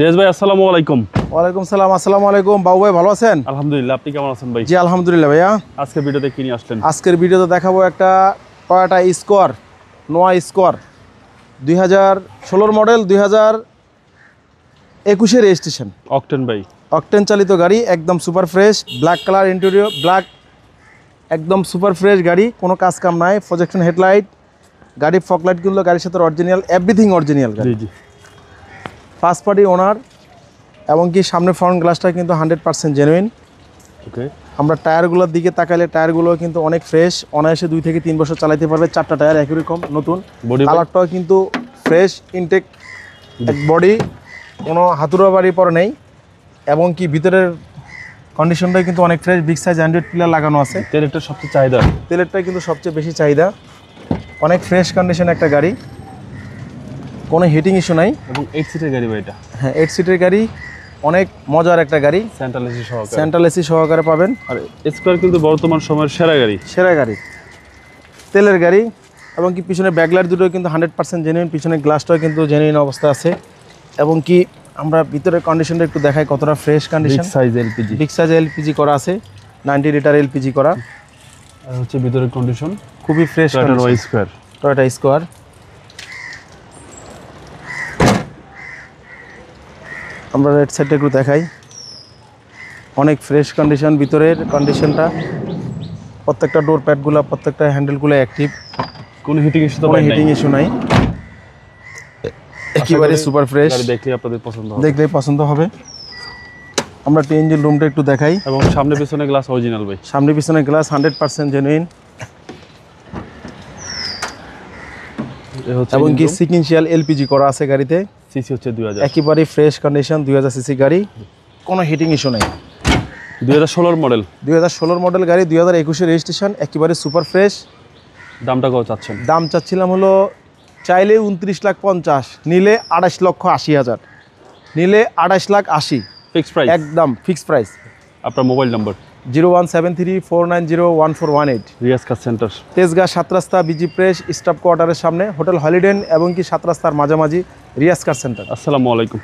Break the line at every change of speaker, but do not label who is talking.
রিয়াজ ভাই আসসালামু আলাইকুম।
ওয়ালাইকুম সালাম। আসসালামু আলাইকুম। বাবু ভাই ভালো আছেন?
আলহামদুলিল্লাহ, আপনি কেমন আছেন ভাই?
জি আলহামদুলিল্লাহ ভাইয়া।
আজকে ভিডিওতে কি নিয়ে আসলেন?
আজকের ভিডিওতে দেখাবো একটা টয়োটা স্কোয়ার, নোয়া স্কোয়ার 2016 মডেল, 2021 রেজিস্ট্রেশন,
অকটেন ভাই।
অকটেন চালিত গাড়ি, একদম super fresh, black colour interior, black, একদম সুপার ফ্রেশ গাড়ি, কোনো কাজ কাম নাই। প্রজেকশন হেডলাইট, গাড়ির ফকলাইটগুলো গাড়ির সাথে অরিজিনাল, এভরিথিং অরিজিনাল গাড়ি।
জি।
ফার্স্ট পার্টি ওনার, এবং কি সামনে ফ্রন্ট গ্লাসটা কিন্তু 100% জেনুইন।
ওকে।
আমরা টায়ারগুলোর দিকে তাকাইলে টায়ারগুলো কিন্তু অনেক ফ্রেশ, অনায়াসে 2 থেকে 3 বছর চালাতে পারবে। 4টা টায়ার একই রকম নতুন, কালারটাও কিন্তু ফ্রেশ ইনটেক, এক বডি, কোনো হাতুড়া বাড়ি পরে নেই। এবং কি ভিতরের কন্ডিশনটাই কিন্তু অনেক fresh, big size Android pillar লাগানো আছে।
তেলেরটা সবচেয়ে চাহিদা,
তেলেরটাই কিন্তু সবচেয়ে বেশি চাহিদা। অনেক ফ্রেশ কন্ডিশন একটা গাড়ি, কোনো হিটিং ইস্যু নাই।
এবং 8 সিটের গাড়ি ভাই এটা।
হ্যাঁ, 8 সিটের গাড়ি, অনেক মজার একটা গাড়ি।
সেন্ট্রাল এসি সহকারে,
সেন্ট্রাল এসি সহকারে পাবেন।
আর স্কোয়ার কিন্তু বর্তমান সময়ের সেরা গাড়ি,
সেরা গাড়ি, তেলের গাড়ি। এবং কি পিছনে ব্যাকলাইট দুটো কিন্তু 100% জেনুইন, পিছনে গ্লাসটাও কিন্তু জেনুইন অবস্থা আছে। এবং কি আমরা ভিতরের কন্ডিশনটা একটু দেখাই কতটা fresh condition.
Big size LPG,
big size LPG করা আছে, 90 লিটার এলপিজি করা।
আর হচ্ছে ভিতরের কন্ডিশন
খুবই fresh
Toyota square.
Toyota square. আমরা রাইট সাইডটা একটু দেখাই, অনেক ফ্রেশ কন্ডিশন ভিতরের কন্ডিশনটা। প্রত্যেকটা ডোর প্যাডগুলো, প্রত্যেকটা হ্যান্ডেলগুলো অ্যাক্টিভ,
কোনো হিটিং ইস্যু তো
কোনো হিটিং ইস্যু নাই। একেবারে সুপার ফ্রেশ,
দেখলে আপনাদের পছন্দ হবে,
দেখলেই পছন্দ হবে। আমরা একটু ইঞ্জিন রুমটা একটু দেখাই।
এবং সামনে পিছনে গ্লাস অরিজিনাল ভাই।
সামনে পিছনে গ্লাস 100% জেনুইন। এবং কি সিকুয়েন্সিয়াল এলপিজি করা আছে গাড়িতে।
সিসি হচ্ছে 2000,
একেবারে ফ্রেশ কন্ডিশন, 2000 সিসি গাড়ি, কোনো হিটিং ইস্যু নাই।
2016 মডেল,
2016 মডেল গাড়ি, 2021 রেজিস্ট্রেশন, একেবারে সুপার ফ্রেশ।
দামটা কত চাচ্ছেন?
দাম চাচ্ছিলাম হলো, চাইলে 29,50,000, নিলে 28,80,000, নিলে 28,80,000
ফিক্সড প্রাইস,
একদম ফিক্সড প্রাইস।
আপনার mobile number?
01734901418।
Riaz car center,
Tejgaon 7 রাস্তা, বিজি প্রেস স্টাফ কোয়ার্টারের সামনে, হোটেল হলিডে এবং কি 7 রাস্তার মাঝামাঝি, রিয়াজ কার সেন্টার।
আসসালামু আলাইকুম।